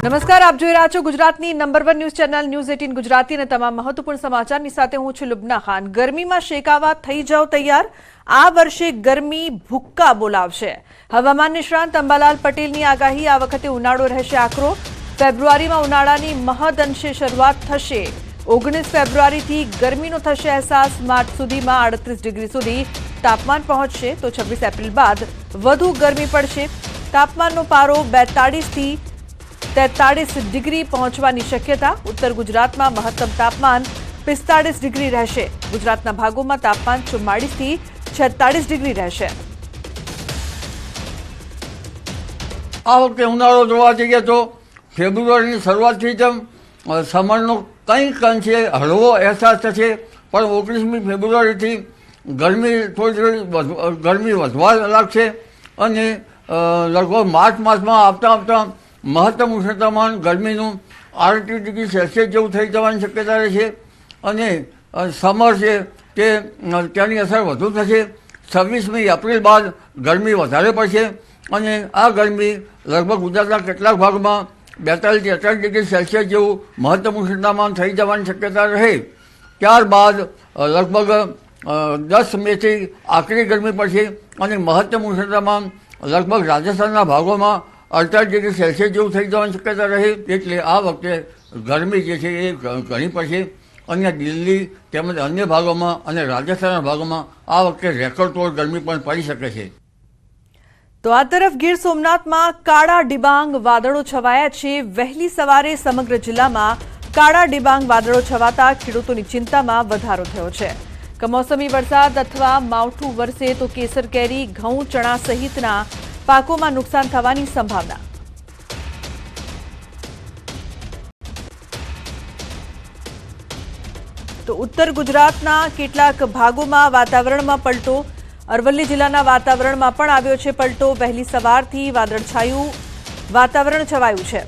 નમસ્કાર, આપ જોઈ રહ્યા છો ગુજરાતની number 1 news channel news 18 Gujarati અને તમામ મહત્વપૂર્ણ સમાચારની સાથે હું છું લુબના ખાન। ગરમીમાં શેકાવા થઈ જાવ તૈયાર। આ વર્ષે ગરમી ભૂક્કા બોલાવશે। હવામાન નિષ્ણાંત અંબાલાલ પટેલની આગાહી। આ વખતે ઉનાળો રહેશે આકરો। ફેબ્રુઆરીમાં ઉનાળાની મહદ અંશે શરૂઆત થશે। 19 ફેબ્રુઆરીથી ગરમીનો થશે અહેસાસ। માર્ચ સુધીમાં 38 ડિગ્રી સુધી તાપમાન પહોંચશે તો 26 એપ્રિલ બાદ વધુ ગરમી પડશે। તાપમાનનો પારો 42 થી 43 ડિગ્રી પહોંચવાની શક્યતા। ઉત્તર ગુજરાતમાં મહત્તમ તાપમાન 45 ડિગ્રી રહેશે। ગુજરાતના ભાગોમાં તાપમાન 44 થી 46 ડિગ્રી રહેશે। આ વખતે ઉનાળો જોવા જઈએ તો ફેબ્રુઆરીની શરૂઆતથી જ સમરનો કંઈક અંશે હળવો અહેસાસ થશે, પણ 19મી ફેબ્રુઆરીથી ગરમી ગરમી વધવા લાગશે અને લગભગ માર્ચ માસમાં આવતા મહત્તમ ઉષ્ણતામાન ગરમીનું 38 ડિગ્રી સેલ્સિયસ જેવું થઈ જવાની શક્યતા રહેશે અને સમર છે તે તેની અસર વધુ થશે। 26મી એપ્રિલ બાદ ગરમી વધારે પડશે અને આ ગરમી લગભગ ગુજરાતના કેટલાક ભાગમાં 42-43 ડિગ્રી સેલ્સિયસ જેવું મહત્તમ ઉષ્ણતામાન થઈ જવાની શક્યતા રહે। ત્યારબાદ લગભગ 10 મેથી આકરી ગરમી પડશે અને મહત્તમ ઉષ્ણતામાન લગભગ રાજસ્થાનના ભાગોમાં 48 ડિગ્રી સેલ્સિયસ જેવું થઈ જવાની શક્યતા રહે। એટલે આ વખતે ગરમી જે છે એ ઘણી પડશે અને દિલ્હી તેમજ અન્ય ભાગોમાં અને રાજસ્થાનના ભાગોમાં આ વખતે રેકોર્ડ તોડ ગરમી પણ પડી શકે છે। તો આ તરફ ગીર સોમનાથમાં કાળા ડિબાંગ વાદળો છવાયા છે। વહેલી સવારે સમગ્ર જિલ્લામાં કાળા ડિબાંગ વાદળો છવાતા ખેડૂતોની ચિંતામાં વધારો થયો છે। કમોસમી વરસાદ અથવા માવઠું વરસે તો કેસર કેરી, ઘઉં, ચણા સહિતના પાકોમાં નુકસાન થવાની સંભાવના। તો ઉત્તર ગુજરાતના કેટલાક ભાગોમાં વાતાવરણમાં પલટો। અરવલ્લી જિલ્લાના વાતાવરણમાં પણ આવ્યો છે પલટો। વહેલી સવારથી વાદળછાયું વાતાવરણ છવાયું છે।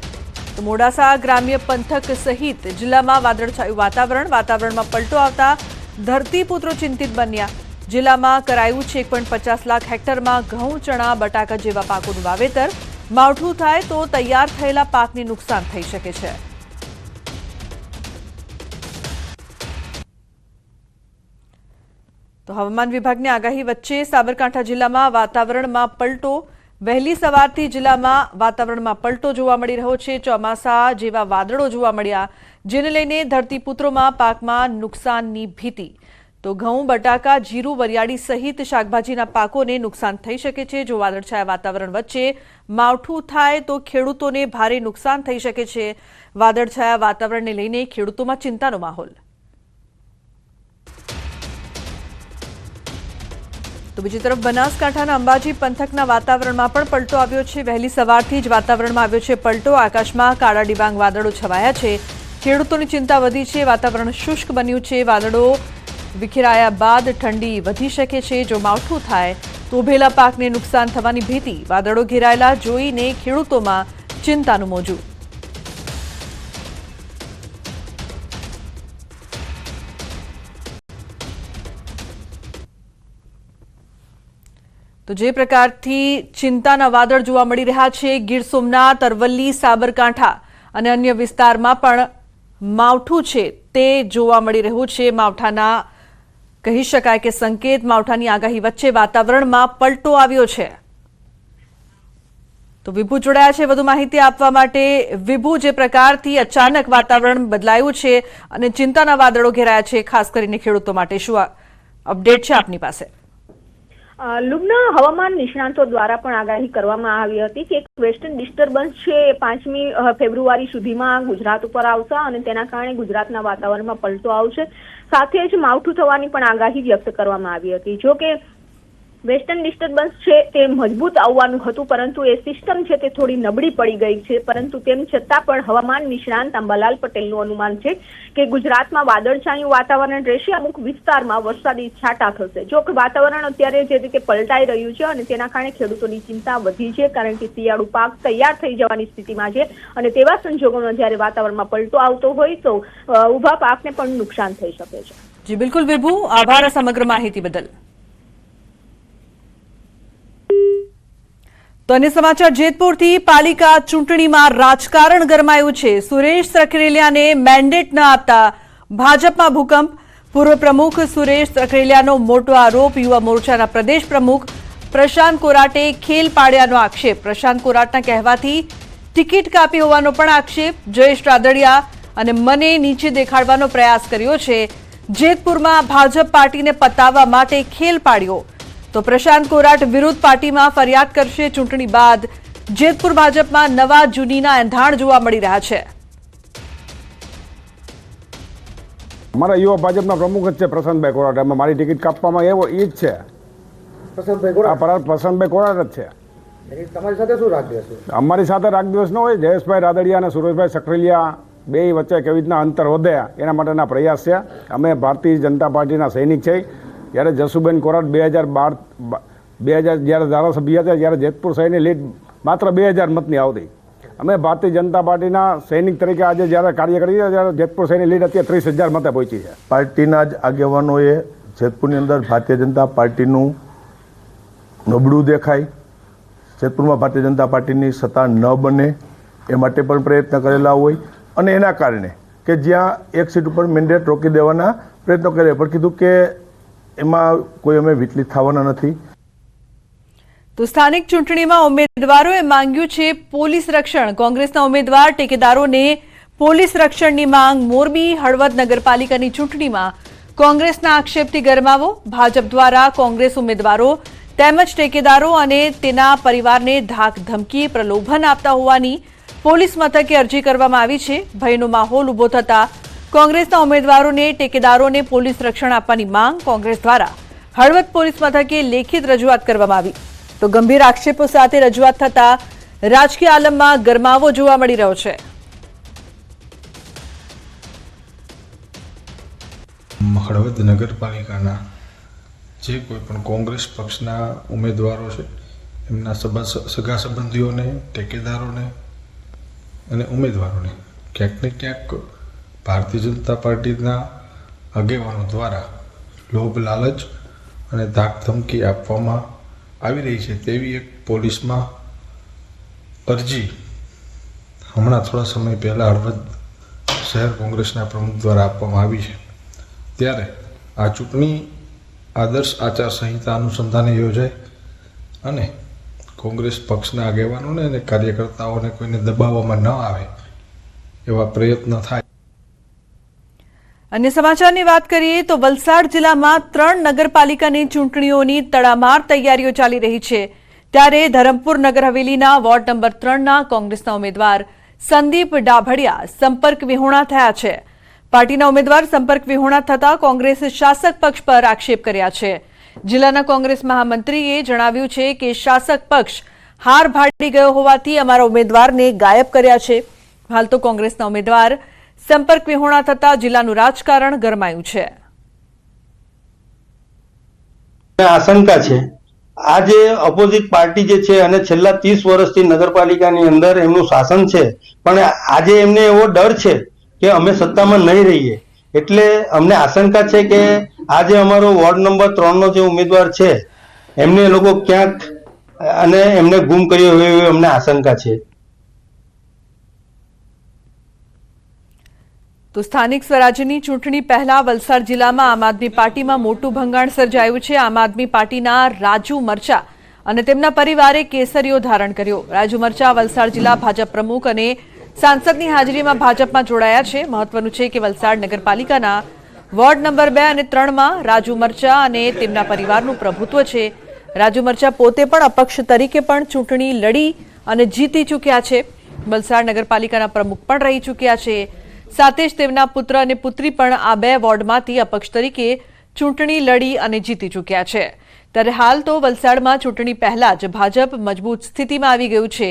તો મોડાસા ગ્રામ્ય પંથક સહિત જિલ્લામાં વાદળછાયું વાતાવરણમાં પલટો આવતા ધરતીપુત્રો ચિંતિત બન્યા। જિલ્લામાં કરાયું છે 1.50 લાખ હેક્ટરમાં ઘઉં, ચણા, બટાકા જેવા પાકોનું વાવેતર। માવઠું થાય તો તૈયાર થયેલા પાકને નુકસાન થઈ શકે છે। તો હવામાન વિભાગની આગાહી વચ્ચે સાબરકાંઠા જિલ્લામાં વાતાવરણમાં પલટો। વહેલી સવારથી જિલ્લામાં વાતાવરણમાં પલટો જોવા મળી રહ્યો છે। ચોમાસા જેવા વાદળો જોવા મળ્યા, જેને લઈને ધરતીપુત્રોમાં પાકમાં નુકસાનની ભીતિ। તો ઘઉં, બટાકા, જીરું, વરિયાળી સહિત શાકભાજીના પાકોને નુકસાન થઈ શકે છે। જો વાદળછાયા વાતાવરણ વચ્ચે માવઠું થાય તો ખેડૂતોને ભારે નુકસાન થઈ શકે છે। વાદળછાયા વાતાવરણને લઈને ખેડૂતોમાં ચિંતાનો માહોલ। તો બીજી તરફ બનાસકાંઠાના અંબાજી પંથકના વાતાવરણમાં પણ પલટો આવ્યો છે। વહેલી સવારથી જ વાતાવરણમાં આવ્યો છે પલટો। આકાશમાં કાળા ડિબાંગ વાદળો છવાયા છે। ખેડૂતોની ચિંતા વધી છે। વાતાવરણ શુષ્ક બન્યું છે। વાદળો વિખેરાયા બાદ ઠંડી વધી શકે છે। જો માવઠું થાય તો ઉભેલા પાકને નુકસાન થવાની ભીતિ। વાદળો ઘેરાયેલા જોઈને ખેડૂતોમાં ચિંતાનું મોજું। તો જે પ્રકારથી ચિંતાના વાદળ જોવા મળી રહ્યા છે ગીર સોમનાથ, અરવલ્લી, સાબરકાંઠા અને અન્ય વિસ્તારમાં પણ માવઠું છે તે જોવા મળી રહ્યું છે। માવઠાના કહી શકાય કે સંકેત। માવઠાની આગાહી વચ્ચે વાતાવરણમાં પલટો આવ્યો છે। તો વિભુ જોડાયા છે વધુ માહિતી આપવા માટે। વિભુ, જે પ્રકારથી અચાનક વાતાવરણ બદલાયું છે અને ચિંતાના વાદળો ઘેરાયા છે, ખાસ કરીને ખેડૂતો માટે, શું અપડેટ છે આપની પાસે? લુબના હવામાન નિષ્ણાંતો દ્વારા પણ આગાહી કરવામાં આવી હતી કે એક વેસ્ટર્ન ડિસ્ટર્બન્સ છે 5મી ફેબ્રુઆરી સુધીમાં ગુજરાત ઉપર આવશે અને તેના કારણે ગુજરાતના વાતાવરણમાં પલટો આવશે। સાથે જ માવઠું થવાની પણ આગાહી વ્યક્ત કરવામાં આવી હતી। જો કે વેસ્ટર્ન ડિસ્ટર્બન્સ છે તે મજબૂત આવવાનું હતું, પરંતુ એ સિસ્ટમ છે તે થોડી નબળી પડી ગઈ છે। પરંતુ તેમ છતાં પણ હવામાન નિષ્ણાંત અંબાલાલ પટેલનું અનુમાન છે કે ગુજરાતમાં વાદળછાયું વાતાવરણ રહેશે। અમુક વિસ્તારમાં વરસાદી છાંટા થશે। જો કે વાતાવરણ અત્યારે જે રીતે પલટાઈ રહ્યું છે અને તેના કારણે ખેડૂતોની ચિંતા વધી છે, કારણ કે શિયાળુ પાક તૈયાર થઈ જવાની સ્થિતિમાં છે અને તેવા સંજોગોમાં જ્યારે વાતાવરણમાં પલટો આવતો હોય તો ઊભા પાકને પણ નુકસાન થઈ શકે છે। જી બિલકુલ વિભુ, આભાર સમગ્ર માહિતી બદલ। તો અન્ય સમાચાર જેતપુરથી પાલિકા ચૂંટણીમાં રાજકારણ ગરમાયું છે. સુરેશ સખરેલિયાને મેન્ડેટ ન આપતા ભાજપમાં ભૂકંપ. પૂર્વ પ્રમુખ સુરેશ સખરેલિયાનો મોટો આરોપ. યુવા મોરચાના પ્રદેશ પ્રમુખ પ્રશાંત કોરાટે ખેલ પાડ્યાનો આક્ષેપ. પ્રશાંત કોરાટના કહેવાથી ટિકિટ કાપી હોવાનો પણ આક્ષેપ. જયેશ રાદડિયા અને મને નીચે દેખાડવાનો પ્રયાસ કર્યો છે. જેતપુરમાં ભાજપ પાર્ટીને પતાવવા માટે ખેલ પાડ્યો. તો પ્રશાંત કોરાટ વિરુદ્ધ પાર્ટીમાં ફરિયાદ કરશે. ચૂંટણી બાદ જેતપુર ભાજપમાં નવા જૂનીના એંધાણ જોવા મળી રહ્યા છે. અમારા યુવા ભાજપના પ્રમુખ જ છે પ્રશાંતભાઈ કોરાટ. અમે મારી ટિકિટ કાપવામાં એવો એ જ છે. પ્રશાંતભાઈ કોરાટ જ છે. તમારી સાથે શું રાગ દિવસ? અમારી સાથે રાગ દિવસ ન હોય. જયેશભાઈ રાદડિયા અને સુરેશભાઈ સખરેલિયા બે વચ્ચે કેવી રીતના અંતર વધે એના માટેના પ્રયાસ છે. અમે ભારતીય જનતા પાર્ટીના સૈનિક છે. જ્યારે જસુબેન કોરાટ 2012 જ્યારે ધારાસભ્ય હતા ત્યારે જેતપુર શહેરની લીડ માત્ર 2000 મતની આવતી. અમે ભારતીય જનતા પાર્ટીના સૈનિક તરીકે આજે જ્યારે કાર્ય કરીએ ત્યારે જેતપુર શહેરની લીડ અત્યારે 30,000 મતે પહોંચી છે. પાર્ટીના જ આગેવાનોએ જેતપુરની અંદર ભારતીય જનતા પાર્ટીનું નબળું દેખાય, જેતપુરમાં ભારતીય જનતા પાર્ટીની સત્તા ન બને એ માટે પણ પ્રયત્ન કરેલા હોય અને એના કારણે કે જ્યાં એક સીટ ઉપર મેન્ડેટ રોકી દેવાના પ્રયત્નો કર્યા પણ કીધું કે એમાં કોઈ અમે વિચલિત થવાના નથી. તો સ્થાનિક ચૂંટણીમાં ઉમેદવારોએ માંગ્યું છે પોલીસ રક્ષણ. કોંગ્રેસના ઉમેદવાર ટેકેદારોને પોલીસ રક્ષણની માંગ. મોરબી હળવદ નગરપાલિકાની ચૂંટણીમાં કોંગ્રેસના આક્ષેપથી ગરમાવો. ભાજપ દ્વારા કોંગ્રેસ ઉમેદવારો તેમજ ટેકેદારો અને તેના પરિવારને ધાક ધમકી પ્રલોભન આપતા હોવાની પોલીસ મથકે અરજી કરવામાં આવી છે. ભયનો માહોલ ઉભો થતા કોંગ્રેસના ઉમેદવારોને ટેકેદારોને પોલીસ રક્ષણ આપવાની માંગ કોંગ્રેસ દ્વારા હળવદ પોલીસ મથકે લેખિત રજૂઆત કરવામાં આવી. તો ગંભીર આક્ષેપો સાથે રજૂઆત થતા રાજકીય આલમમાં ગરમાવો જોવા મળી રહ્યો છે. હળવદ નગરપાલિકાના જે કોઈ પણ કોંગ્રેસ પક્ષના ઉમેદવારો છે એમના સગા સંબંધીઓને, ટેકેદારોને અને ઉમેદવારોને ક્યાંક ને ક્યાંક ભારતીય જનતા પાર્ટીના આગેવાનો દ્વારા લોભ લાલચ અને ધાક ધમકી આપવામાં આવી રહી છે તેવી એક પોલીસમાં અરજી હમણાં થોડા સમય પહેલાં હળવદ શહેર કોંગ્રેસના પ્રમુખ દ્વારા આપવામાં આવી છે. ત્યારે આ ચૂંટણી આદર્શ આચારસંહિતા અનુસંધાને યોજાય અને કોંગ્રેસ પક્ષના આગેવાનોને અને કાર્યકર્તાઓને કોઈને દબાવવામાં ન આવે એવા પ્રયત્ન થાય. અન્ય સમાચારની વાત કરીએ તો વલસાડ જિલ્લામાં 3 નગરપાલિકાની ચૂંટણીઓની તડામાર તૈયારીઓ ચાલી રહી છે. ત્યારે ધરમપુર નગર હવેલીના વોર્ડ નંબર 3ના કોંગ્રેસના ઉમેદવાર સંદીપ ડાભડિયા સંપર્ક વિહોણા થયા છે. પાર્ટીના ઉમેદવાર સંપર્ક વિહોણા થતા કોંગ્રેસે શાસક પક્ષ પર આક્ષેપ કર્યા છે. જિલ્લાના કોંગ્રેસ મહામંત્રીએ જણાવ્યું છે કે શાસક પક્ષ હાર ભાડી ગયો હોવાથી અમારા ઉમેદવારને ગાયબ કર્યા છે. હાલ તો કોંગ્રેસના ઉમેદવાર સંપર્ક વિહોણા થતા જિલ્લાનું રાજકારણ ગરમાયું છે. આશંકા છે આ જે ઓપોઝિટ પાર્ટી જે છે અને છેલ્લા 30 વર્ષથી નગરપાલિકાની અંદર એમનું શાસન છે, પણ આજે એમને એવો ડર છે કે અમે સત્તામાં નહીં રહીએ. એટલે અમને આશંકા છે કે આજે અમારો વોર્ડ નંબર 3નો જે ઉમેદવાર છે એમને એ લોકો ક્યાંક અને એમને ગુમ કર્યો હોય એવી અમને આશંકા છે. તો સ્થાનિક સ્વરાજ્યની ચૂંટણી પહેલા વલસાડ જિલ્લામાં આમ આદમી પાર્ટીમાં મોટું ભંગાણ સર્જાયું છે. આમ આદમી પાર્ટીના રાજુ મરચા અને તેમના પરિવારે કેસરીઓ ધારણ કર્યો. રાજુ મરચા વલસાડ જિલ્લા ભાજપ પ્રમુખ અને સાંસદની હાજરીમાં ભાજપમાં જોડાયા છે. મહત્વનું છે કે વલસાડ નગરપાલિકાના વોર્ડ નંબર 2 અને 3માં રાજુ મરચા અને તેમના પરિવારનું પ્રભુત્વ છે. રાજુ મરચા પોતે પણ અપક્ષ તરીકે પણ ચૂંટણી લડી અને જીતી ચૂક્યા છે. વલસાડ નગરપાલિકાના પ્રમુખ પણ રહી ચૂક્યા છે. સાથે જ તેમના પુત્ર અને પુત્રી પણ આ 2 વોર્ડમાંથી અપક્ષ તરીકે ચૂંટણી લડી અને જીતી ચૂક્યા છે. ત્યારે હાલ તો વલસાડમાં ચૂંટણી પહેલા જ ભાજપ મજબૂત સ્થિતિમાં આવી ગયું છે.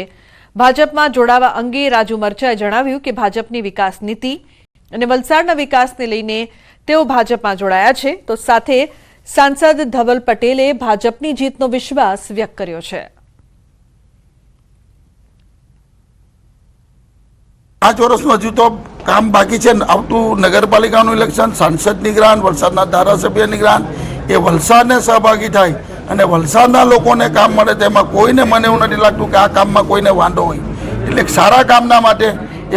ભાજપમાં જોડાવા અંગે રાજુ મરચાએ જણાવ્યું કે ભાજપની વિકાસ નીતિ અને વલસાડના વિકાસને લઈને તેઓ ભાજપમાં જોડાયા છે. તો સાથે સાંસદ ધવલ પટેલે ભાજપની જીતનો વિશ્વાસ વ્યક્ત કર્યો છે. 5 વર્ષનું હજુ તો કામ બાકી છે. આવતું નગરપાલિકાનું ઇલેક્શન, સાંસદની ગ્રાન્ટ, વલસાડના ધારાસભ્યની ગ્રાન્ટ, એ વલસાડને સહભાગી થાય અને વલસાડના લોકોને કામ મળે તેમાં કોઈને મને એવું નથી લાગતું કે આ કામમાં કોઈને વાંધો હોય. એટલે એક સારા કામના માટે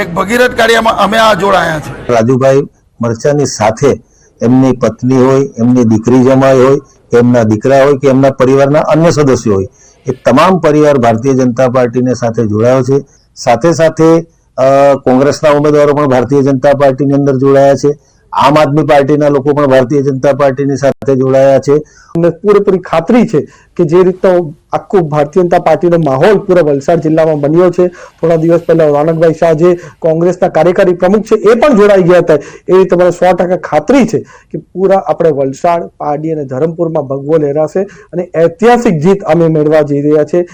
એક ભગીરથ કાર્યમાં અમે આ જોડાયા છે. રાજુભાઈ મરચાની સાથે એમની પત્ની હોય, એમની દીકરી જમાઈ હોય, કે એમના દીકરા હોય, કે એમના પરિવારના અન્ય સદસ્યો હોય, એ તમામ પરિવાર ભારતીય જનતા પાર્ટીને સાથે જોડાયો છે. સાથે સાથે કોંગ્રેસના ઉમેદવારો પણ ભારતીય જનતા પાર્ટીની અંદર જોડાયા છે. આમ આદમી પાર્ટીના લોકો પણ ભારતીય જનતા પાર્ટીની સાથે જોડાયા છે. અમને પૂરેપૂરી ખાતરી છે કે જે રીતનો આખું ભારતીય જનતા પાર્ટીનો માહોલ પૂરા વલસાડ જિલ્લામાં બન્યો છે, થોડા દિવસ પહેલા રોનકભાઈ શાહ જે કોંગ્રેસના કાર્યકારી પ્રમુખ છે એ પણ જોડાઈ ગયા હતા, એ રીતે મને 100% ખાતરી છે કે પૂરા આપણે વલસાડ, પારડી અને ધરમપુરમાં ભગવો લહેરાશે અને ઐતિહાસિક જીત અમે મેળવવા જઈ રહ્યા છે.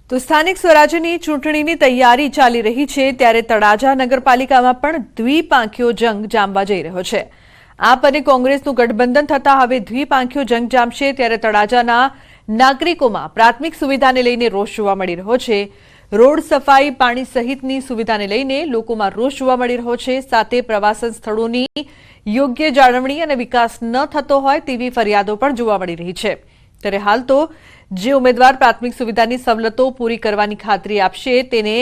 તો સ્થાનિક સ્વરાજ્યની ચૂંટણીની તૈયારી ચાલી રહી છે ત્યારે તળાજા નગરપાલિકામાં પણ દ્વિપાંખીયો જંગ જામવા જઈ રહ્યો છે. આપ અને કોંગ્રેસનું ગઠબંધન થતા હવે દ્વિપાંખીયો જંગ જામશે ત્યારે તળાજાના નાગરિકોમાં પ્રાથમિક સુવિધાને લઈને રોષ જોવા મળી રહ્યો છે. રોડ સફાઈ, પાણી સહિતની સુવિધાને લઈને લોકોમાં રોષ જોવા મળી રહ્યો છે. સાથે પ્રવાસન સ્થળોની યોગ્ય જાળવણી અને વિકાસ ન થતો હોય તેવી ફરિયાદો પણ જોવા મળી રહી છે. ત્યારે હાલ તો જે ઉમેદવાર પ્રાથમિક સુવિધાની સવલતો પૂરી કરવાની ખાતરી આપશે તેને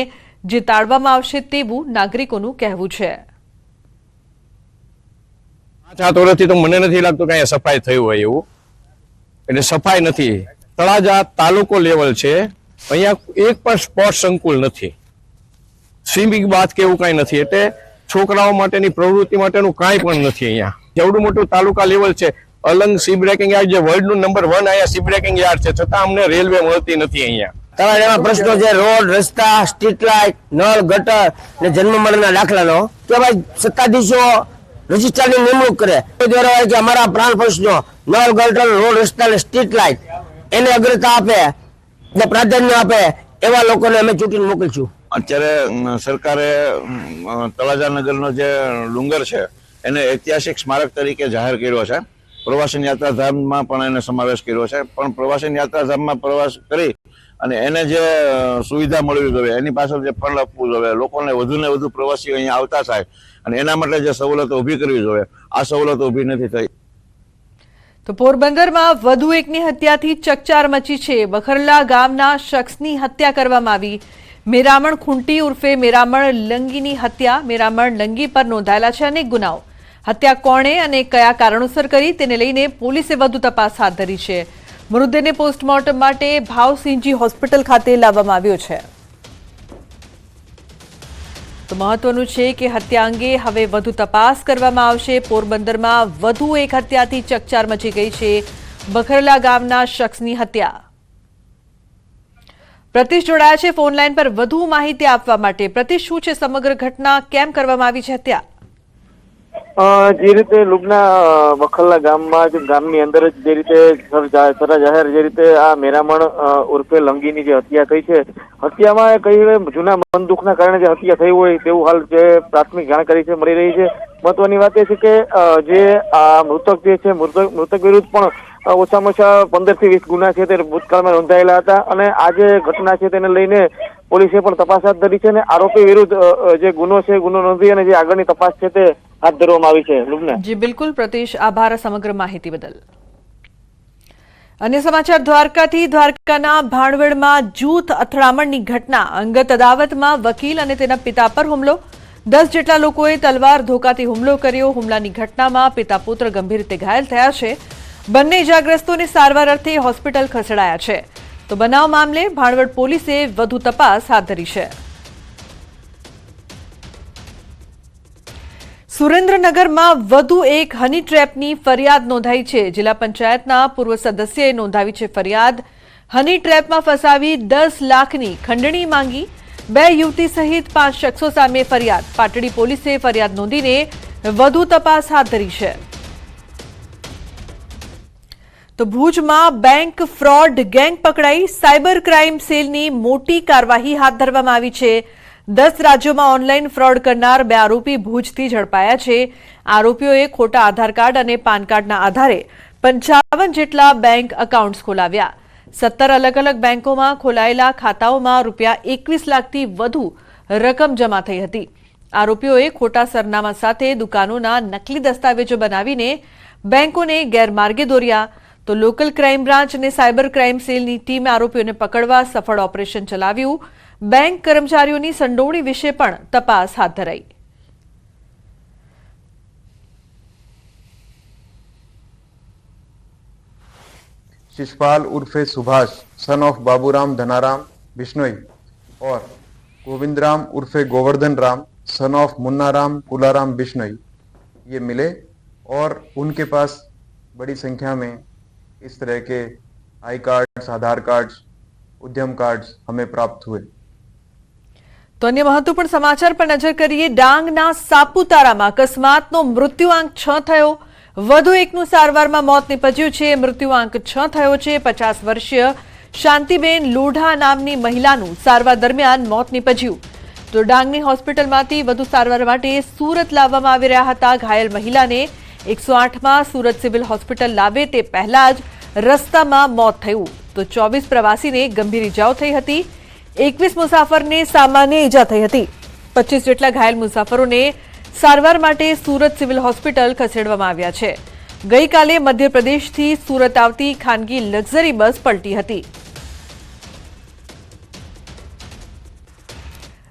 જીતાડવામાં આવશે તેવું નાગરિકોનું કહેવું છે. 5 વર્ષથી તો મને નથી લાગતું કે સફાઈ થઈ હોય એવું. એટલે સફાઈ નથી. તળાજા તાલુકો લેવલ છે, અહીંયા એક પણ સ્પોર્ટ્સ સંકુલ નથી, સ્વિમિંગ બાથ કે એવું કાંઈ નથી. એટલે છોકરાઓ માટેની પ્રવૃત્તિ માટેનું કાંઈ પણ નથી અહીંયા. જેવડું મોટું તાલુકા લેવલ છે, અલંગ સી બ્રેકિંગ યાર્ડ જે વર્લ્ડનું નંબર 1 અહીંયા સી બ્રેકિંગ યાર્ડ છે, છતાં અમને રેલવે મળતી નથી અહીંયા. તળાજામાં પ્રશ્નો છે રોડ, રસ્તા, સ્ટ્રીટ લાઇટ, નળ, ગટર ને જન્મ મરણના દાખલાનો કે ભાઈ સત્તાધીશો રજિસ્ટ્રારની નિમણૂક કરે કે અમારા પ્રાણ પ્રશ્નો નળ, ગટર, રોડ, રસ્તા ને સ્ટ્રીટ લાઇટ એને અગ્રતા આપે ને પ્રાધાન્ય આપે એવા લોકોને અમે ચૂંટીને મોકલીશું. અત્યારે સરકારે તળાજા નગરનો જે ડુંગર છે એને ઐતિહાસિક સ્મારક તરીકે જાહેર કર્યો છે. પ્રવાસન યાત્રાધામમાં પણ એને સમાવેશ કર્યો છે, પણ પ્રવાસન યાત્રાધામમાં પ્રવાસ કરી અને એને જે સુવિધા મળવી જોઈએ, એની પાછળ જે ફંડ આપવું જોઈએ, લોકોને વધુ ને વધુ પ્રવાસીઓ અહીંયા આવતા થાય અને એના માટે જે સવલતો ઊભી કરવી જોઈએ, આ સવલતો ઊભી નથી થઈ. તો પોરબંદરમાં વધુ એકની હત્યાથી ચકચાર મચી છે. બખરલા ગામના શખ્સની હત્યા કરવામાં આવી. મેરામણ ખૂંટી ઉર્ફે મેરામણ લંગીની હત્યા. મેરામણ લંગી પર નોંધાયેલા છે અનેક ગુનાઓ. હત્યા કોણે અને કયા કારણોસર કરી તેને લઈને પોલીસે વધુ તપાસ હાથ ધરી છે. મૃતદેહને પોસ્ટમોર્ટમ માટે ભાવસિંહજી હોસ્પિટલ ખાતે લાવવામાં આવ્યો છે. તો મહત્વનું છે કે હત્યા અંગે હવે વધુ તપાસ કરવામાં આવશે. પોરબંદરમાં વધુ એક હત્યાથી ચકચાર મચી ગઈ છે. બખરલા ગામના શખ્સની હત્યા. પ્રતિશ જોડાયા છે ફોન લાઈન પર વધુ માહિતી આપવા માટે. પ્રતિશ, શું છે સમગ્ર ઘટના, કેમ કરવામાં આવી છે હત્યા? જે રીતે લુબના બખરલા ગામની અંદર જ જે રીતે જાહેર જે રીતે આ મેરામણ ઉર્ફે લંગીની જે હત્યા થઈ છે, હત્યામાં કઈ જૂના મન દુઃખના કારણે જે હત્યા થઈ હોય તેવું હાલ જે પ્રાથમિક જાણકારી છે મળી રહી છે. મહત્વની વાત એ છે કે જે આ મૃતક જે છે મૃતક વિરુદ્ધ પણ ઓછામાં ઓછા 15 થી 20 ગુના છે તે ભૂતકાળમાં નોંધાયેલા હતા અને આ જે ઘટના છે તેને લઈને પોલીસે પણ તપાસ હાથ ધરી છે અને આરોપી વિરુદ્ધ જે ગુનો છે ગુનો નોંધી અને જે આગળની તપાસ છે તે હાથ ધરવામાં આવી છે. લુબના જી બિલકુલ પ્રતિશ, આભાર સમગ્ર માહિતી બદલ. અન્ય સમાચાર દ્વારકાથી. દ્વારકાના ભાણવડમાં જૂથ અથડામણની ઘટના. અંગત અદાવતમાં વકીલ અને તેના પિતા પર હુમલો. 10 જેટલા લોકોએ તલવાર ધોકાથી હુમલો કર્યો. હુમલાની ઘટનામાં પિતા પુત્ર ગંભીર રીતે ઘાયલ થયા છે. બંને ઇજાગ્રસ્તોને સારવાર અર્થે હોસ્પિટલ ખસેડાયા છે. તો બનાવ મામલે ભાણવડ પોલીસે વધુ તપાસ હાથ ધરી છે. સુરેન્દ્રનગરમાં વધુ એક હની ટ્રેપની ફરિયાદ નોંધાઈ છે. જિલ્લા પંચાયતના પૂર્વ સદસ્યએ નોંધાવી છે ફરિયાદ. હની ટ્રેપમાં ફસાવી 10 લાખની ખંડણી માંગી. 2 યુવતી સહિત 5 શખ્સો સામે ફરિયાદ. પાટડી પોલીસે ફરિયાદ નોંધીને વધુ તપાસ હાથ ધરી છે. તો ભુજમાં બેંક ફ્રોડ ગેંગ પકડાઈ. સાયબર ક્રાઇમ સેલની મોટી કાર્યવાહી હાથ ધરવામાં આવી છે. 10 રાજ્યોમાં ઓનલાઈન ફ્રોડ કરનાર 2 આરોપી ભુજથી ઝડપાયા છે. આરોપીઓએ ખોટા આધાર કાર્ડ અને પાન કાર્ડના આધારે 55 જેટલા બેંક એકાઉન્ટ્સ ખોલાવ્યા. 17 અલગ અલગ બેંકોમાં ખોલાયેલા ખાતાઓમાં રૂપિયા 21 લાખથી વધુ રકમ જમા થઈ હતી. આરોપીઓએ ખોટા સરનામા સાથે દુકાનોના નકલી દસ્તાવેજો બનાવીને બેંકોને ગેરમાર્ગે દોર્યા. તો લોકલ ક્રાઇમ બ્રાન્ચ અને સાયબર ક્રાઇમ સેલની ટીમે આરોપીઓને પકડવા સફળ ઓપરેશન ચલાવ્યું. બેંક કર્મચારીઓની સંડોવણી વિશે પણ તપાસ હાથ ધરાઈ. शिषपाल उर्फे सुभाष सन ऑफ बाबूराम धनाराम बिश्नोई और गोविंदराम उर्फे गोवर्धन राम सन ऑफ मुन्नाराम कुलाराम बिश्नोई ये मिले और उनके पास बड़ी संख्या में इस तरह के आई कार्ड्स, आधार कार्ड्स, उद्यम कार्ड्स हमें प्राप्त हुए. तो अन्य महत्वपूर्ण समाचार पर नजर करिए. ડાંગના સાપુતારામાં અકસ્માતનો મૃત્યુઆંક 6 થયો. વધુ એકનું સારવારમાં મોત નીપજ્યું છે. મૃત્યુઆંક 6 થયો છે. 50 વર્ષીય શાંતિબેન લોઢા નામની મહિલાનું સારવાર દરમિયાન મોત નીપજ્યું. તો ડાંગની હોસ્પિટલમાંથી વધુ સારવાર માટે સુરત લાવવામાં આવી રહ્યા હતા. ઘાયલ મહિલાને 108માં સુરત સિવિલ હોસ્પિટલ લાવે તે પહેલા જ રસ્તામાં મોત થયું. તો 24 પ્રવાસીને ગંભીર ઇજાઓ થઈ હતી. 21 મુસાફરને સામાન્ય ઇજા થઈ હતી. 25 જેટલા ઘાયલ મુસાફરોને સારવાર માટે સુરત સિવિલ હોસ્પિટલ ખસેડવામાં આવ્યા છે. ગઈકાલે મધ્યપ્રદેશથી સુરત આવતી ખાનગી લક્ઝરી બસ પલટી હતી.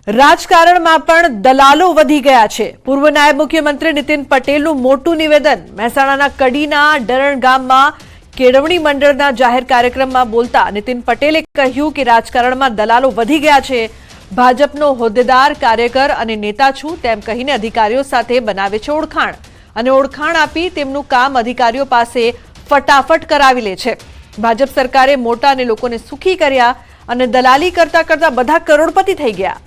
રાજકારણમાં પણ દલાલો વધી ગયા છે. પૂર્વ નાયબ મુખ્યમંત્રી નીતિન પટેલનું મોટું નિવેદન. મહેસાણાના કડીના ડરણ ગામમાં કેળવણી મંડળના જાહેર કાર્યક્રમમાં બોલતા નીતિન પટેલે કહ્યું કે રાજકારણમાં દલાલો વધી ગયા છે. ભાજપનો હોદ્દેદાર, કાર્યકર અને નેતા છું તેમ કહીને અધિકારીઓ સાથે બનાવે છે ઓળખાણ અને ઓળખાણ આપી તેમનું કામ અધિકારીઓ પાસે ફટાફટ કરાવી લે છે. ભાજપ સરકારે મોટા અને લોકોને સુખી કર્યા અને દલાલી કરતા કરતા બધા કરોડપતિ થઈ ગયા.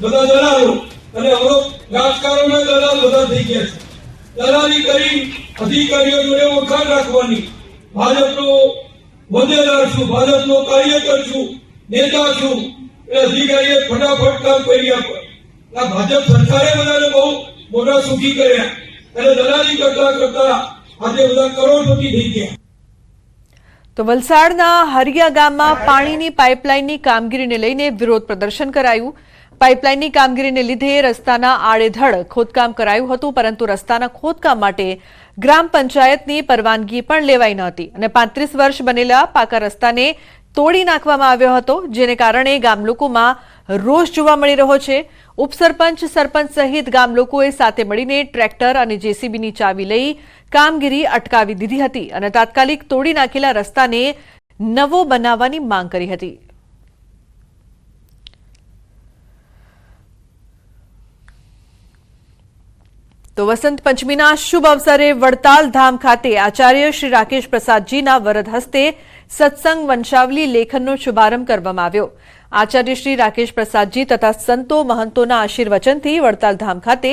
બધા દલાલો અને રાજકારણમાં દલાલ બધા થઈ ગયા છે. દલાલી કરી અધિકારીઓ જોડે ઓળખાણ રાખવાની. ભાજપનો હોદ્દેદાર છું, ભાજપનો કાર્યકર છું, નેતા છું, એટલે અધિકારીએ ફટાફટ કામ કરી આપે. આ ભાજપ સરકારે બધાને બહુ મોટા સુખી કર્યા અને દલાલી કરતા કરતા આજે બધા કરોડપતિ થઈ ગયા. તો વલસાડના હરિયા ગામમાં પાણીની પાઇપલાઇનની કામગીરીને લઈને વિરોધ પ્રદર્શન કરાયું. પાઇપલાઇનની કામગીરીને લીધે રસ્તાના આડેધડ ખોદકામ કરાયું હતું, પરંતુ રસ્તાના ખોદકામ માટે ગ્રામ પંચાયતની પરવાનગી પણ લેવાઈ ન હતી અને 35 વર્ષ બનેલા પાકા રસ્તાને તોડી નાખવામાં આવ્યો હતો, જેને કારણે ગામ લોકોમાં રોષ જોવા મળી રહ્યો છે. ઉપસરપંચ, સરપંચ સહિત ગામ લોકોએ સાથે મળીને ટ્રેક્ટર અને જેસીબીની ચાવી લઈ કામગીરી અટકાવી દીધી હતી અને તાત્કાલિક તોડી નાખેલા રસ્તાને નવો બનાવવાની માંગ કરી હતી. તો વસંત પંચમીના શુભ અવસરે વડતાલ ધામ ખાતે આચાર્ય શ્રી રાકેશ પ્રસાદજીના વરદ હસ્તે સત્સંગ વંશાવલી લેખનનો શુભારંભ કરવામાં આવ્યો. આચાર્ય શ્રી રાકેશ પ્રસાદજી તથા સંતો મહંતોના આશીર્વચનથી વડતાલ ધામ ખાતે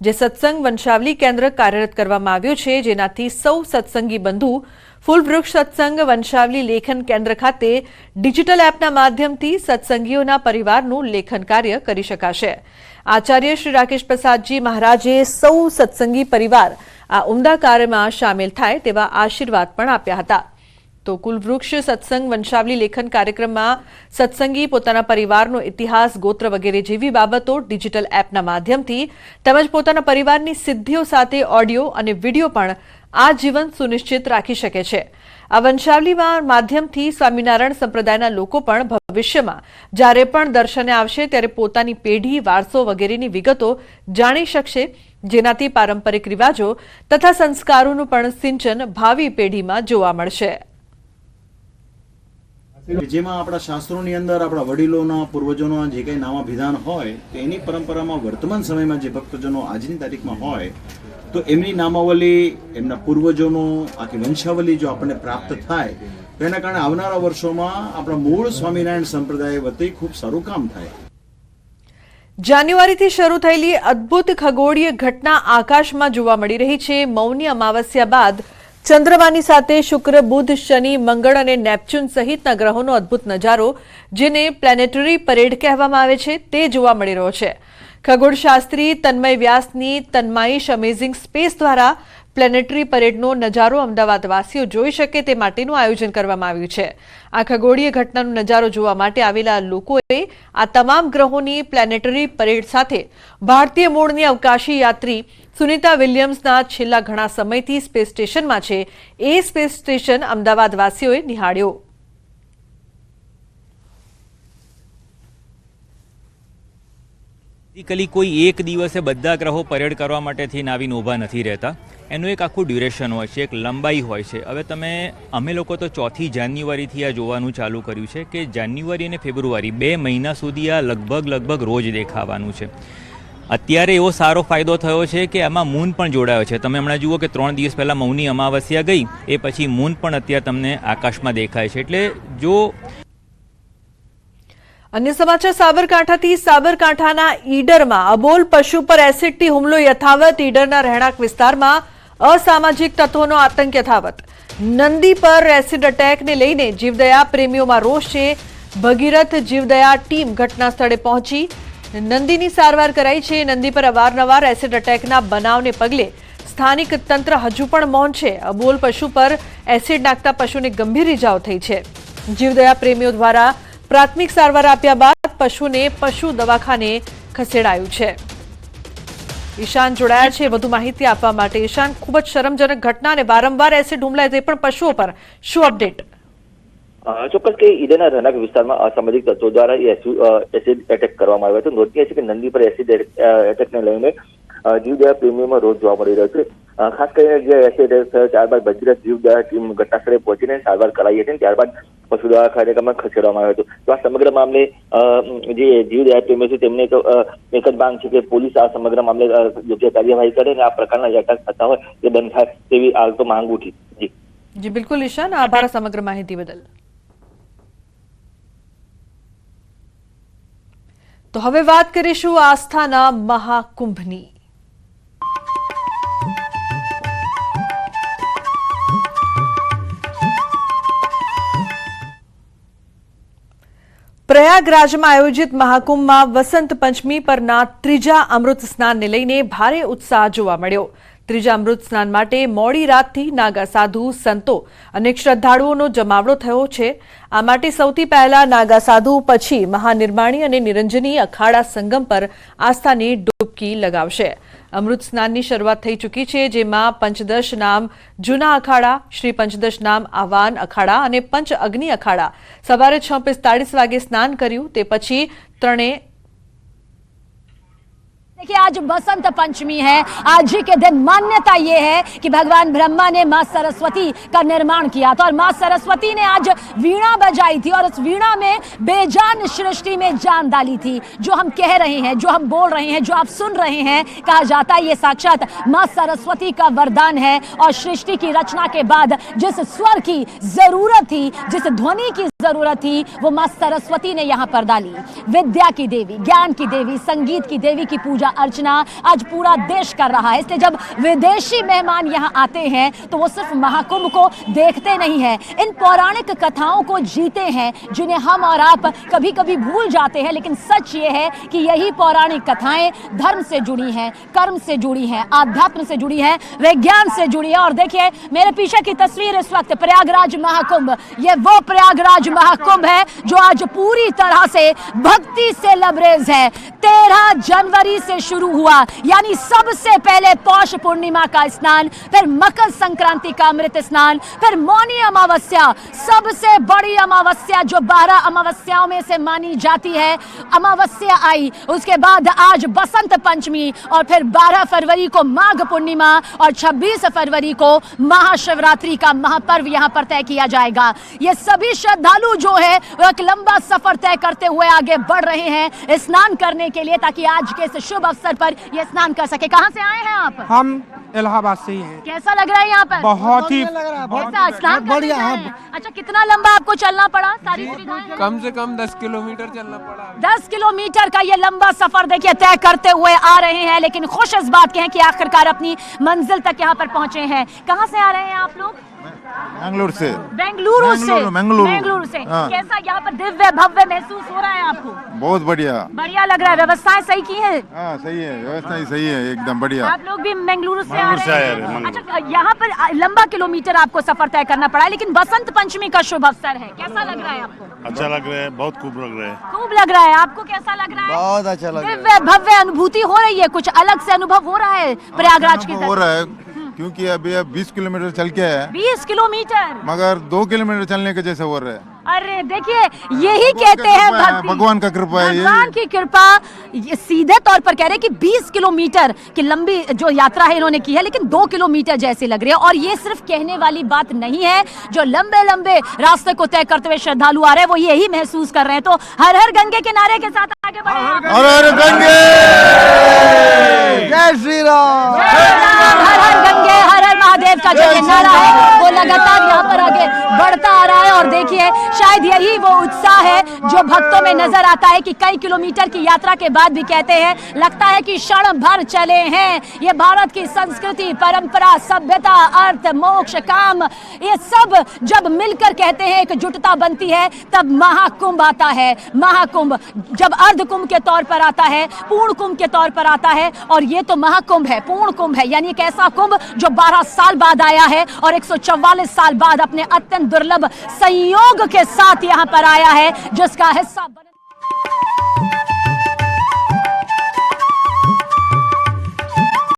જે સત્સંગ વંશાવલી કેન્દ્ર કાર્યરત કરવામાં આવ્યું છે, જેનાથી સૌ સત્સંગી બંધુ ફૂલવૃક્ષ સત્સંગ વંશાવલી લેખન કેન્દ્ર ખાતે ડિજિટલ એપના માધ્યમથી સત્સંગીઓના પરિવારનું લેખન કાર્ય કરી શકાશે. આચાર્ય શ્રી રાકેશ પ્રસાદજી મહારાજે સૌ સત્સંગી પરિવાર આ ઉમદા કાર્યમાં સામેલ થાય તેવા આશીર્વાદ પણ આપ્યા હતા. તો કુલવૃક્ષ સત્સંગ વંશાવલી લેખન કાર્યક્રમમાં સત્સંગી પોતાના પરિવારનો ઇતિહાસ, ગોત્ર વગેરે જેવી બાબતો ડિજિટલ એપના માધ્યમથી તેમજ પોતાના પરિવારની સિદ્ધિઓ સાથે ઓડિયો અને વિડીયો પણ આજીવન સુનિશ્ચિત રાખી શકે છે. આ વંશાવલીમાં માધ્યમથી સ્વામિનારાયણ સંપ્રદાયના લોકો પણ ભવિષ્યમાં જ્યારે પણ દર્શને આવશે ત્યારે પોતાની પેઢી, વારસો વગેરેની વિગતો જાણી શકશે, જેનાથી પારંપરિક રિવાજો તથા સંસ્કારોનું પણ સિંચન ભાવિ પેઢીમાં જોવા મળશે. જેમાં આપણા શાસ્ત્રોની અંદર આપણા વડીલોના, પૂર્વજોના જે કંઈ નામા વિધાન હોય તેની પરંપરામાં વર્તમાન સમયમાં જે ભક્તજનો આજની તારીખમાં હોય તો એમની નામાવલી, એમના પૂર્વજોનો આખી વંશાવલી જો આપણને પ્રાપ્ત થાય તો એના કારણે આવનારા વર્ષોમાં આપણા મૂળ સ્વામિનારાયણ સંપ્રદાય વતી ખૂબ સારું કામ થાય. જાન્યુઆરીથી શરૂ થયેલી અદ્ભુત ખગોળીય ઘટના આકાશમાં જોવા મળી રહી છે. મૌની અમાવસ્યા બાદ ચંદ્રમાની સાથે શુક્ર, બુધ, શનિ, મંગળ અને નેપચ્યુન સહિતના ગ્રહોનો અદ્ભુત નજારો, જેને પ્લેનેટરી પરેડ કહેવામાં આવે છે, તે જોવા મળી રહ્યો છે. ખગોળશાસ્ત્રી તન્મય વ્યાસની તન્માઈશ અમેઝિંગ સ્પેસ દ્વારા પ્લેનેટરી પરેડનો નજારો અમદાવાદવાસીઓ જોઈ શકે તે માટેનું આયોજન કરવામાં આવ્યું છે. આ ખગોળીય ઘટનાનો નજારો જોવા માટે આવેલા લોકોએ આ તમામ ગ્રહોની પ્લેનેટરી પરેડ સાથે ભારતીય મૂળની અવકાશી યાત્રી સુનિતા વિલિયમ્સના છેલ્લા ઘણા સમયથી સ્પેસ સ્ટેશનમાં છે એ સ્પેસ સ્ટેશન અમદાવાદવાસીઓએ નિહાળ્યો. ફિઝિકલી કોઈ એક દિવસે બધા ગ્રહો પરેડ કરવા માટેથી આવીને ઊભા નથી રહેતા. એનું એક આખું ડ્યુરેશન હોય છે, એક લંબાઈ હોય છે. હવે અમે લોકો તો 4 જાન્યુઆરીથી આ જોવાનું ચાલુ કર્યું છે કે જાન્યુઆરી અને ફેબ્રુઆરી 2 મહિના સુધી આ લગભગ રોજ દેખાવાનું છે. અત્યારે એવો સારો ફાયદો થયો છે કે આમાં મૂન પણ જોડાયો છે. તમે હમણાં જુઓ કે 3 દિવસ પહેલાં મૌની અમાવસ્યા ગઈ, એ પછી મૂન પણ અત્યારે તમને આકાશમાં દેખાય છે. એટલે જો અન્ય સમાચાર સાબરકાંઠાથી. સાબરકાંઠાના ઈડરમાં અબોલ પશુ પર એસિડથી હુમલો યથાવત. ઈડરના રહેણાંક વિસ્તારમાં અસામાજિક તત્વોનો આતંક યથાવત. નંદી પર એસિડ અટેકને લઈને જીવદયા પ્રેમીઓમાં રોષ છે. ભગીરથ જીવદયા ટીમ ઘટના સ્થળે પહોંચી નંદીની સારવાર કરાઈ છે. નંદી પર અવારનવાર એસિડ અટેકના બનાવને પગલે સ્થાનિક તંત્ર હજુ પણ મૌન છે. અબોલ પશુ પર એસિડ નાખતા પશુને ગંભીર ઇજાઓ થઈ છે. જીવદયા પ્રેમીઓ દ્વારા પ્રાથમિક સારવાર આપ્યા બાદ પશુને પશુ દવાખાને ખસેડાયું છે. ઈશાન જોડાયા છે વધુ માહિતી આપવા માટે. ઈશાન, ખૂબ જ શરમજનક ઘટના અને વારંવાર એસિડ હુમલા તે પણ પશુઓ પર, શું અપડેટ? ચોક્કસ કે ઈડરના રહેણાંક વિસ્તારમાં અસામાજિક તત્વો દ્વારા એસિડ એટેક કરવામાં આવ્યો હતો. નોંધનીય છે કે નંદી પર એસિડ એટેકને લઈને જીવદયા પ્રેમીઓમાં રોજ જોવા મળી રહ્યો છે. ખાસ કરીને જે એસિડ એટેક થયો ત્યારબાદ ભગીરથ જીવદયા ટીમ ઘટનાસ્થળે પહોંચીને સારવાર કરાઈ હતી. ત્યારબાદ પશુ દવાખાનામાં ખસેડવામાં આવ્યો હતો. તો આ સમગ્ર મામલે જે જીવદયા પ્રેમીઓ છે તેમને તો એક જ માંગ છે કે પોલીસ આ સમગ્ર મામલે યોગ્ય કાર્યવાહી કરે અને આ પ્રકારના એટેક થતા હોય તે બંધ થાય તેવી હાલ તો માંગ ઉઠી. જી બિલકુલ ઈશાન, આભાર સમગ્ર માહિતી બદલ. તો હવે વાત કરીશું આસ્થાના મહાકુંભની. પ્રયાગરાજમાં આયોજિત મહાકુંભમાં વસંત પંચમી પરના ત્રીજા અમૃત સ્નાનને લઈને ભારે ઉત્સાહ જોવા મળ્યો. ત્રીજા અમૃત સ્નાન માટે મોડી રાતથી નાગા સાધુ, સંતો અને શ્રદ્ધાળુઓનો જમાવડો થયો છે. આ માટે સૌથી પહેલા નાગા સાધુ, પછી મહાનિર્માણી અને નિરંજની અખાડા સંગમ પર આસ્થાની ડૂબકી લગાવશે. અમૃત સ્નાનની શરૂઆત થઈ ચૂકી છે, જેમાં પંચદશ નામ જૂના અખાડા, શ્રી પંચદશ નામ આવાન અખાડા અને પંચ અગ્નિ અખાડા સવારે 6:45 વાગે સ્નાન કર્યું. તે પછી ત્રણે देखिए आज बसंत पंचमी है. आज ही के दिन मान्यता ये है कि भगवान ब्रह्मा ने मां सरस्वती का निर्माण किया था और मां सरस्वती ने आज वीणा बजाई थी और उस वीणा में बेजान सृष्टि में जान डाली थी. जो हम कह रहे हैं, जो हम बोल रहे हैं, जो आप सुन रहे हैं, कहा जाता है ये साक्षात मां सरस्वती का वरदान है. और सृष्टि की रचना के बाद जिस स्वर की जरूरत थी, जिस ध्वनि की जरूरत थी, वो मां सरस्वती ने यहाँ पर डाली. विद्या की देवी, ज्ञान की देवी, संगीत की देवी की पूजा अर्चना आज पूरा देश कर रहा है. इसलिए जब विदेशी मेहमान यहाँ आते हैं तो वो सिर्फ महाकुंभ को देखते नहीं हैं, इन पौराणिक कथाओं को जीते हैं जिन्हें हम और आप कभी कभी भूल जाते हैं. लेकिन सच ये है कि यही पौराणिक कथाएं धर्म से जुड़ी हैं, कर्म से जुड़ी हैं, आध्यात्म से जुड़ी हैं, विज्ञान से जुड़ी है. और देखिए मेरे पीछे की तस्वीर इस वक्त प्रयागराज महाकुंभ, ये वो प्रयागराज महाकुंभ है जो आज पूरी तरह से भक्ति से लबरेज है. 13 जनवरी से शुरू हुआ, यानी सबसे पहले पौष पूर्णिमा का स्नान, फिर मकर संक्रांति का अमृत स्नान, फिर मौनी अमावस्या, सबसे बड़ी अमावस्या जो 12 अमावस्याओं में से मानी जाती है, अमावस्या आई. उसके बाद आज बसंत पंचमी और फिर 12 फरवरी को माघ पूर्णिमा और 26 फरवरी को महाशिवरात्रि का महापर्व यहाँ पर तय किया जाएगा. ये सभी श्रद्धालु जो है वो एक लंबा सफर तय करते हुए आगे बढ़ रहे हैं स्नान करने के लिए, ताकि आज के इस शुभ अवसर पर ये स्नान कर सके. कहाँ से आए हैं आप? हम इलाहाबाद से ही हैं. कैसा लग रहा है यहाँ पर? बहुत ही कैसा स्नान करने जा रहे हैं? अच्छा, कितना लंबा आपको चलना पड़ा? सारी सुविधाएं कम से कम 10 किलोमीटर चलना पड़ा. 10 किलोमीटर का ये लंबा सफर देखिए तय करते हुए आ रहे हैं, लेकिन खुश इस बात के हैं कि आखिरकार अपनी मंजिल तक यहाँ पर पहुँचे हैं. कहाँ से आ रहे हैं आप लोग? बेंगलुरु से। बेंगलुरु से हाँ। कैसा यहाँ पर दिव्य भव्य महसूस हो रहा है आपको? बहुत बढ़िया। बढ़िया लग रहा है, व्यवस्थाएं सही की हैं? हाँ सही है, व्यवस्था ही सही है, एकदम बढ़िया। आप लोग भी बेंगलुरु से आ मंगलुरु से रहे आए हैं, हैं? मंगलुरु। अच्छा, यहाँ पर लंबा किलोमीटर आपको सफर तय करना पड़ा है, लेकिन बसंत पंचमी का शुभ अवसर है, कैसा लग रहा है आपको? अच्छा लग रहा है, बहुत खूब लग रहा है। खूब लग रहा है, आपको कैसा लग रहा है? बहुत अच्छा लग रहा है। दिव्य भव्य अनुभूति हो रही है, कुछ अलग से अनुभव हो रहा है प्रयागराज की हो तरफ? रहा है, क्योंकि अभी अब 20 किलोमीटर चल के है, 20 किलोमीटर, मगर 2 किलोमीटर चलने के जैसे हो रहा है। अरे देखिए, यही कहते हैं भक्ति, भगवान का कृपा है ये। भगवान की कृपा। ये सीधे तौर पर कह रहे हैं कि 20 किलोमीटर की लंबी जो यात्रा है इन्होंने की है, लेकिन 2 किलोमीटर जैसी लग रही है। और ये सिर्फ कहने वाली बात नहीं है, जो लंबे लंबे रास्ते को तय करते हुए श्रद्धालु आ रहे हैं वो यही महसूस कर रहे हैं। तो हर हर गंगे के नारे के साथ आगे बढ़े। हर हर गंगे, जय श्री राम, हर हर गंगे, हर हर महादेव का जो ये नारा है वो लगातार यहाँ पर आगे बढ़ता आ रहा है। और देखिए, शायद यही वो उत्साह है जो भक्तों में नजर आता है कि कई किलोमीटर की यात्रा के बाद भी कहते हैं लगता है कि क्षण भर चले हैं। ये भारत की संस्कृति, परंपरा, सभ्यता, अर्थ, मोक्ष, काम, ये सब जब मिलकर कहते हैं एकजुटता बनती है, तब महाकुंभ आता है। महाकुंभ जब अर्ध कुंभ के तौर पर आता है, पूर्ण कुंभ के तौर पर आता है, और ये तो महाकुंभ है, पूर्ण कुंभ है, यानी एक ऐसा कुंभ जो 12 साल बाद आया है और 144 साल बाद अपने अत्यंत दुर्लभ संयोग के साथ यहाँ पर आया है, जिसका हिस्सा